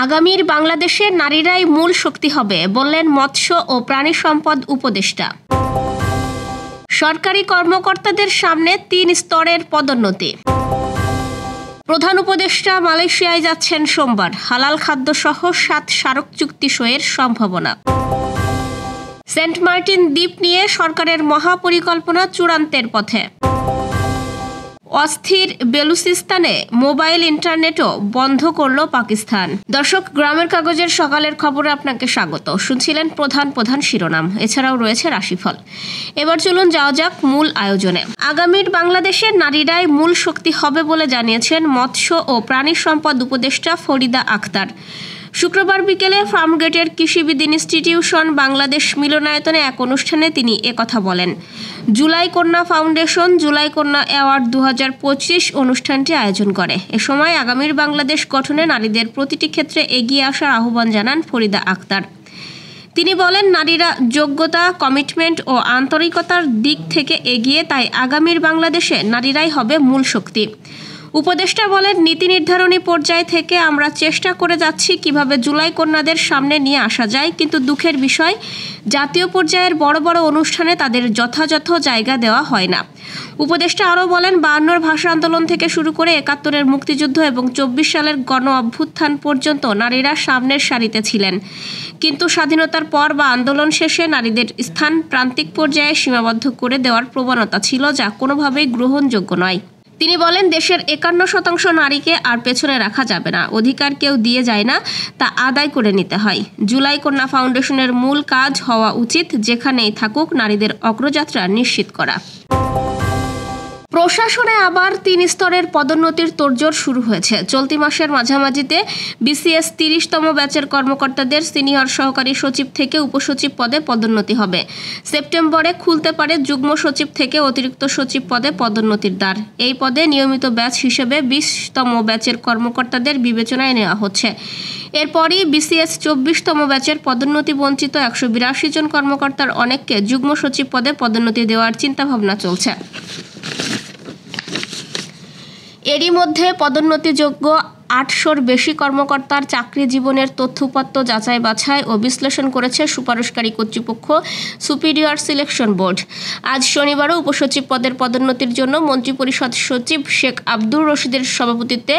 আগামীর বাংলাদেশে নারীরাই মূল শক্তি হবে বললেন মৎস্য ও প্রাণী সম্পদ উপদেষ্টা। সরকারি কর্মকর্তাদের সামনে ৩ স্তরের পদোন্নতি। প্রধান উপদেষ্টা মালয়েশিয়ায় যাচ্ছেন সোমবার, হালাল খাদ্যসহ ৭ স্মারক চুক্তি সইয়ের সম্ভাবনা। সেন্ট মার্টিন দ্বীপ নিয়ে সরকারের মহাপরিকল্পনা চূড়ান্তের পথে। অস্থির বেলুচিস্তানে মোবাইল ইন্টারনেটও বন্ধ করল পাকিস্তান। দর্শক, গ্রামের কাগজের সকালের খবরে আপনাকে স্বাগত। শুনছিলেন প্রধান শিরোনাম, এছাড়াও রয়েছে রাশিফল। এবার চলুন যাওয়া যাক মূল আয়োজনে। আগামীর বাংলাদেশের নারীরাই মূল শক্তি হবে বলে জানিয়েছেন মৎস্য ও প্রাণী সম্পদ উপদেষ্টা ফরিদা আক্তার। শুক্রবার বিকেলে ফার্মগেটের কৃষিবিদ ইনস্টিটিউশন বাংলাদেশ মিলনায়তনে এক অনুষ্ঠানে তিনি একথা বলেন। জুলাই কন্যা ফাউন্ডেশন জুলাই কন্যা অ্যাওয়ার্ড ২০২৫ অনুষ্ঠানটি আয়োজন করে। এ সময় আগামীর বাংলাদেশ গঠনে নারীদের প্রতিটি ক্ষেত্রে এগিয়ে আসার আহ্বান জানান ফরিদা আক্তার। তিনি বলেন, নারীরা যোগ্যতা, কমিটমেন্ট ও আন্তরিকতার দিক থেকে এগিয়ে, তাই আগামীর বাংলাদেশে নারীরাই হবে মূল শক্তি। উপদেষ্টা বলেন, নীতি নির্ধারণী পর্যায় থেকে আমরা চেষ্টা করে যাচ্ছি কিভাবে জুলাই কন্যাদের সামনে নিয়ে আসা যায়, কিন্তু দুঃখের বিষয় জাতীয় পর্যায়ের বড় বড় অনুষ্ঠানে তাদের যথাযথ জায়গা দেওয়া হয় না। উপদেষ্টা আরও বলেন, ৫২ ভাষা আন্দোলন থেকে শুরু করে ৭১-এর মুক্তিযুদ্ধ এবং ২৪ সালের গণ অভ্যুত্থান পর্যন্ত নারীরা সামনের সারিতে ছিলেন, কিন্তু স্বাধীনতার পর বা আন্দোলন শেষে নারীদের স্থান প্রান্তিক পর্যায়ে সীমাবদ্ধ করে দেওয়ার প্রবণতা ছিল, যা কোনোভাবেই গ্রহণযোগ্য নয়। তিনি বলেন, দেশের ৫১% নারীকে আর পেছনে রাখা যাবে না। অধিকার কেউ দিয়ে যায় না, তা আদায় করে নিতে হয়। জুলাই কন্যা ফাউন্ডেশনের মূল কাজ হওয়া উচিত যেখানেই থাকুক নারীদের অগ্রযাত্রা নিশ্চিত করা। প্রশাসনে আবার ৩ স্তরের পদোন্নতির তোড়জোড় শুরু হয়েছে। চলতি মাসের মাঝামাঝিতে বিসিএস ৩০তম ব্যাচের কর্মকর্তাদের সিনিয়র সহকারী সচিব থেকে উপসচিব পদে পদোন্নতি হবে। সেপ্টেম্বরে খুলতে পারে যুগ্ম সচিব থেকে অতিরিক্ত সচিব পদে পদোন্নতির দ্বার। এই পদে নিয়মিত ব্যাচ হিসেবে ২০তম ব্যাচের কর্মকর্তাদের বিবেচনায় নেওয়া হচ্ছে। এরপরই বিসিএস ২৪তম ব্যাচের পদোন্নতি বঞ্চিত ১৮২ জন কর্মকর্তার অনেককে যুগ্ম সচিব পদে পদোন্নতি দেওয়ার চিন্তাভাবনা চলছে। এরই মধ্যে পদোন্নতিযোগ্য ৮০০-র বেশি কর্মকর্তার চাকরি জীবনের তথ্যউপাত্ত যাচাই বাছাই ও বিশ্লেষণ করেছে সুপারিশকারী কর্তৃপক্ষ সুপিরিয়র সিলেকশন বোর্ড। আজ শনিবারও উপসচিব পদের পদোন্নতির জন্য মন্ত্রিপরিষদ সচিব শেখ আব্দুর রশিদের সভাপতিত্বে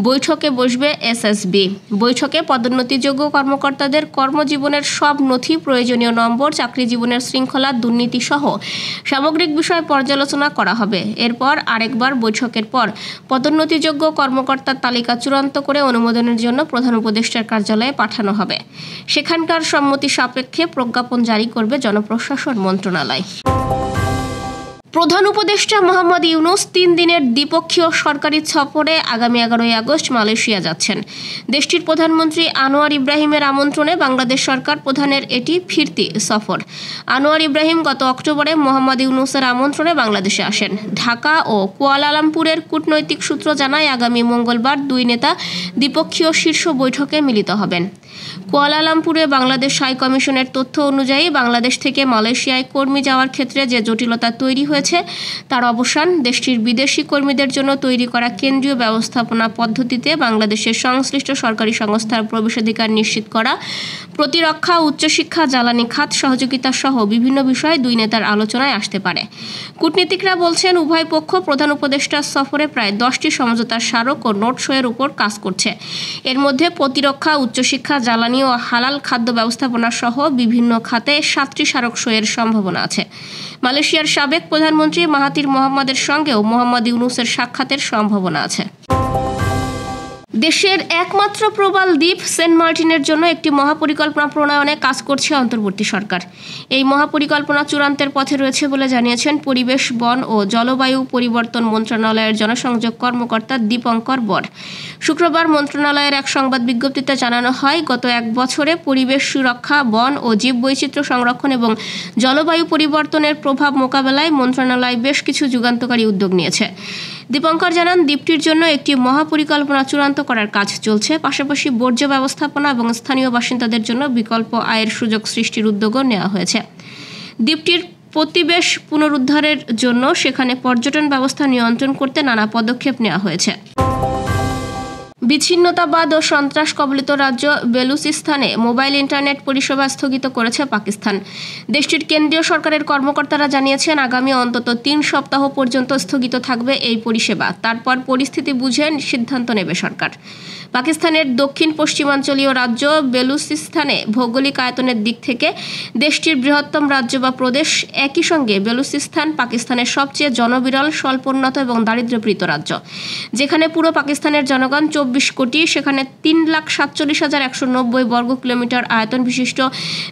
বৈঠকে বসবে এসএসবি। বৈঠকে পদোন্নতিযোগ্য কর্মকর্তাদের কর্মজীবনের সব নথি, প্রয়োজনীয় নম্বর, চাকরি জীবনের শৃঙ্খলা, দুর্নীতিসহ সামগ্রিক বিষয় পর্যালোচনা করা হবে। এরপর আরেকবার বৈঠকের পর পদোন্নতিযোগ্য কর্মকর্তার তালিকা চূড়ান্ত করে অনুমোদনের জন্য প্রধান উপদেষ্টার কার্যালয়ে পাঠানো হবে। সেখানকার সম্মতি সাপেক্ষে প্রজ্ঞাপন জারি করবে জনপ্রশাসন মন্ত্রণালয়। প্রধান উপদেষ্টা মোহাম্মদ ইউনূস ৩ দিনের দ্বিপক্ষীয় সরকারি সফরে আগামী ১১ই আগস্ট মালয়েশিয়া যাচ্ছেন। দেশটির প্রধানমন্ত্রী আনোয়ার ইব্রাহিমের আমন্ত্রণে বাংলাদেশ সরকার প্রধানের এটি ফিরতি সফর। আনোয়ার ইব্রাহিম গত অক্টোবরে মোহাম্মদ ইউনূসের আমন্ত্রণে বাংলাদেশে আসেন। ঢাকা ও কুয়ালালামপুরের কূটনৈতিক সূত্র জানায়, আগামী মঙ্গলবার দুই নেতা দ্বিপক্ষীয় শীর্ষ বৈঠকে মিলিত হবেন। কুয়ালালামপুরে বাংলাদেশ হাই কমিশনের তথ্য অনুযায়ী বাংলাদেশ থেকে মালয়েশিয়ায় কর্মী যাওয়ার ক্ষেত্রে যে জটিলতা তৈরি হয়েছে তার অবসান, দেশটির বিদেশি কর্মীদের জন্য তৈরি করা কেন্দ্রীয় ব্যবস্থাপনা পদ্ধতিতে বাংলাদেশের সংশ্লিষ্ট সরকারি সংস্থার প্রবেশাধিকার নিশ্চিত করা, প্রতিরক্ষা, উচ্চশিক্ষা, জ্বালানি খাত সহযোগিতা সহ বিভিন্ন বিষয়ে দুই নেতার আলোচনায় আসতে পারে। কূটনীতিকরা বলছেন, উভয় পক্ষ প্রধান উপদেষ্টার সফরে প্রায় 10টি সমঝোতার স্মারক ও নোট সইয়ের উপর কাজ করছে। এর মধ্যে প্রতিরক্ষা, উচ্চশিক্ষা, জ্বালানি ও হালাল খাদ্য ব্যবস্থাপনা সহ বিভিন্ন খাতে 7টি স্মারক সইয়ের সম্ভাবনা আছে। মালয়েশিয়ার সাবেক প্রধানমন্ত্রী মাহাথির মোহাম্মদের সঙ্গেও মোহাম্মদ ইউনূসের সাক্ষাতের সম্ভাবনা আছে। দেশের একমাত্র প্রবাল দ্বীপ সেন্ট মার্টিনের জন্য একটি মহাপরিকল্পনা প্রণয়নে কাজ করছে অন্তর্বর্তী সরকার। এই মহাপরিকল্পনা চূড়ান্তের পথে রয়েছে বলে জানিয়েছেন পরিবেশ, বন ও জলবায়ু পরিবর্তন মন্ত্রণালয়ের জনসংযোগ কর্মকর্তা দীপঙ্কর বর। শুক্রবার মন্ত্রণালয়ের এক সংবাদ বিজ্ঞপ্তিতে জানানো হয়, গত 1 বছরে পরিবেশ সুরক্ষা, বন ও জীববৈচিত্র্য সংরক্ষণ এবং জলবায়ু পরিবর্তনের প্রভাব মোকাবেলায় মন্ত্রণালয় বেশ কিছু যুগান্তকারী উদ্যোগ নিয়েছে। দীপঙ্কর জানান, দ্বীপটির জন্য একটি মহাপরিকল্পনা চূড়ান্ত করার কাজ চলছে। পাশাপাশি বর্জ্য ব্যবস্থাপনা এবং স্থানীয় বাসিন্দাদের জন্য বিকল্প আয়ের সুযোগ সৃষ্টির উদ্যোগও নেওয়া হয়েছে। দ্বীপটির প্রতিবেশ পুনরুদ্ধারের জন্য সেখানে পর্যটন ব্যবস্থা নিয়ন্ত্রণ করতে নানা পদক্ষেপ নেওয়া হয়েছে। বিচ্ছিন্নতাবাদ ও সন্ত্রাস কবলিত রাজ্য বেলুচিস্তানে মোবাইল ইন্টারনেট পরিষেবা স্থগিত করেছে পাকিস্তান। দেশটির কেন্দ্রীয় সরকারের কর্মকর্তারা জানিয়েছেন, আগামী অন্তত 3 সপ্তাহ পর্যন্ত স্থগিত থাকবে এই পরিষেবা। তারপর পরিস্থিতি বুঝে সিদ্ধান্ত নেবে সরকার। পাকিস্তানের দক্ষিণ পশ্চিমাঞ্চলীয় রাজ্য বেলুচিস্তানে ভৌগোলিক আয়তনের দিক থেকে দেশটির বৃহত্তম রাজ্য বা প্রদেশ। একই সঙ্গে বেলুচিস্তান পাকিস্তানের সবচেয়ে জনবিরল, স্বল্পোন্নত এবং দারিদ্র্যপীড়িত রাজ্য। যেখানে পুরো পাকিস্তানের জনগণ 24 কোটি, সেখানে 3,47,190 বর্গ কিলোমিটার আয়তন বিশিষ্ট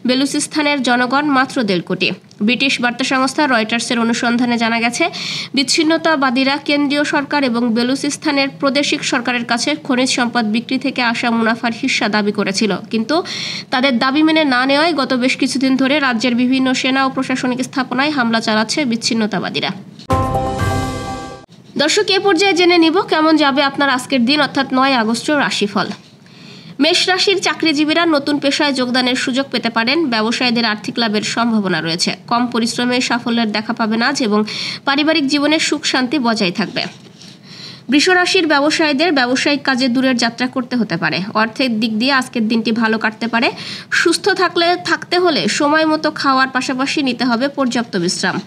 বেলুচিস্তানের জনগণ মাত্র 1.5 কোটি। ব্রিটিশ বার্তা সংস্থা রয়টার্সের অনুসন্ধানে জানা গেছে, বিচ্ছিন্নতাবাদীরা কেন্দ্রীয় সরকার এবং বেলুচিস্তানের প্রাদেশিক সরকারের কাছে খনিজ সম্পদ বিক্রি থেকে আসা মুনাফার হিস্সা দাবি করেছিল, কিন্তু তাদের দাবি মেনে না নেওয়ায় গত বেশ কিছুদিন ধরে রাজ্যের বিভিন্ন সেনা ও প্রশাসনিক স্থাপনায় হামলা চালাচ্ছে বিচ্ছিন্নতাবাদীরা। দর্শক, এ পর্যায়ে জেনে নিব কেমন যাবে আপনার আজকের দিন, অর্থাৎ 9 আগস্টের রাশিফল। মেষ রাশির চাকরিজীবীরা নতুন পেশায় যোগদানের সুযোগ পেতে পারেন। ব্যবসায়ীদের আর্থিক লাভের সম্ভাবনা রয়েছে। কম পরিশ্রমে সাফল্যের দেখা পাবেন আজ এবং পারিবারিক জীবনের সুখ শান্তি বজায় থাকবে। বৃষ রাশির ব্যবসায়ীদের ব্যবসায়িক কাজে দূরের যাত্রা করতে হতে পারে। অর্থের দিক দিয়ে আজকের দিনটি ভালো কাটতে পারে। সুস্থ থাকতে হলে সময় মতো খাওয়ার পাশাপাশি নিতে হবে পর্যাপ্ত বিশ্রাম।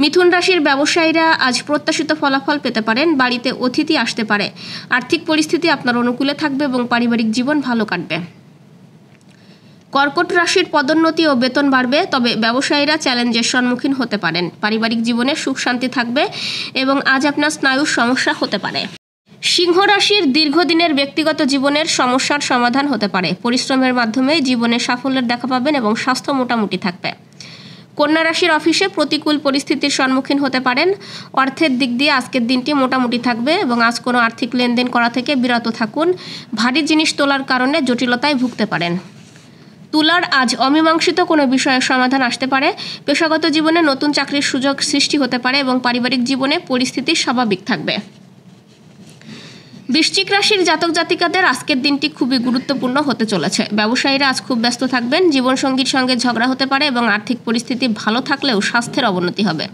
মিথুন রাশির ব্যবসায়ীরা আজ প্রত্যাশিত ফলাফল পেতে পারেন। বাড়িতে অতিথি আসতে পারে। আর্থিক পরিস্থিতি আপনার অনুকূলে থাকবে এবং পারিবারিক জীবন ভালো কাটবে। কর্কট রাশির পদোন্নতি ও বেতন বাড়বে, তবে ব্যবসায়ীরা চ্যালেঞ্জের সম্মুখীন হতে পারেন। পারিবারিক জীবনে সুখ শান্তি থাকবে এবং আজ আপনার স্নায়ুর সমস্যা হতে পারে। সিংহ রাশির দীর্ঘদিনের ব্যক্তিগত জীবনের সমস্যার সমাধান হতে পারে। পরিশ্রমের মাধ্যমে জীবনে সাফল্যের দেখা পাবেন এবং স্বাস্থ্য মোটামুটি থাকবে। কন্যা রাশির অফিসে প্রতিকূল পরিস্থিতির সম্মুখীন হতে পারেন। অর্থের দিক দিয়ে আজকের দিনটি মোটামুটি থাকবে এবং আজ কোনো আর্থিক লেনদেন করা থেকে বিরত থাকুন। ভারী জিনিস তোলার কারণে জটিলতায় ভুগতে পারেন। তুলার আজ অমীমাংসিত কোনো বিষয়ের সমাধান আসতে পারে। পেশাগত জীবনে নতুন চাকরির সুযোগ সৃষ্টি হতে পারে এবং পারিবারিক জীবনে পরিস্থিতি স্বাভাবিক থাকবে। বৃশ্চিক রাশির জাতক জাতিকাদের আজকের দিনটি খুবই গুরুত্বপূর্ণ হতে চলেছে। ব্যবসায়ীরা আজ খুব ব্যস্ত থাকবেন। জীবনসঙ্গীর সঙ্গে ঝগড়া হতে পারে এবং আর্থিক পরিস্থিতি ভালো থাকলেও স্বাস্থ্যের অবনতি হবে।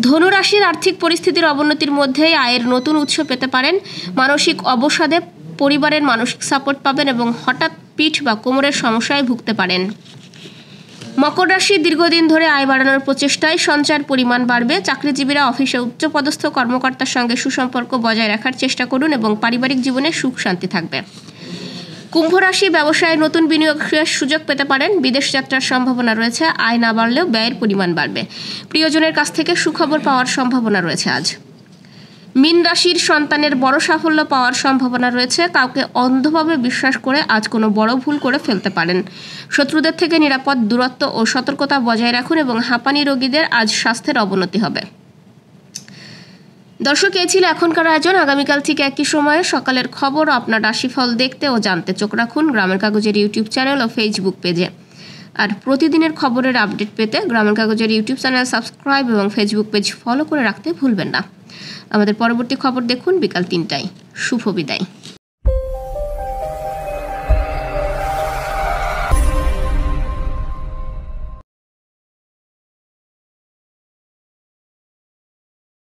ধনু রাশির আর্থিক পরিস্থিতির অবনতির মধ্যেই আয়ের নতুন উৎস পেতে পারেন। মানসিক অবসাদে পরিবারের মানসিক সাপোর্ট পাবেন এবং হঠাৎ পিঠ বা কোমরের সমস্যায় ভুগতে পারেন। মকর রাশি দীর্ঘদিন ধরে আয় বাড়ানোর প্রচেষ্টায় সঞ্চয়ের পরিমাণ বাড়বে। চাকরিজীবীরা অফিসে উচ্চপদস্থ কর্মকর্তার সঙ্গে সুসম্পর্ক বজায় রাখার চেষ্টা করুন এবং পারিবারিক জীবনে সুখ শান্তি থাকবে। কুম্ভ রাশি ব্যবসায়ে নতুন বিনিয়োগের সুযোগ পেতে পারেন। বিদেশ যাত্রার সম্ভাবনা রয়েছে। আয় না বাড়লেও ব্যয়ের পরিমাণ বাড়বে। প্রিয়জনের কাছ থেকে সুখবর পাওয়ার সম্ভাবনা রয়েছে আজ। মীন রাশির সন্তানের বড় সাফল্য পাওয়ার সম্ভাবনা রয়েছে। কাউকে অন্ধভাবে বিশ্বাস করে আজ কোনো বড় ভুল করে ফেলতে পারেন। শত্রুদের থেকে নিরাপদ দূরত্ব ও সতর্কতা বজায় রাখুন এবং হাঁপানি রোগীদের আজ স্বাস্থ্যের অবনতি হবে। দর্শক, এই ছিল এখনকার আয়োজন। আগামীকাল ঠিক একই সময়ে সকালের খবর আপনার রাশিফল দেখতে ও জানতে চোখ রাখুন গ্রামের কাগজের ইউটিউব চ্যানেল ও ফেসবুক পেজে। আর প্রতিদিনের খবরের আপডেট পেতে গ্রামের কাগজের ইউটিউব চ্যানেল সাবস্ক্রাইব এবং ফেসবুক পেজ ফলো করে রাখতে ভুলবেন না। আমাদের পরবর্তী খবর দেখুন বিকাল 3টায়। শুভ বিদায়।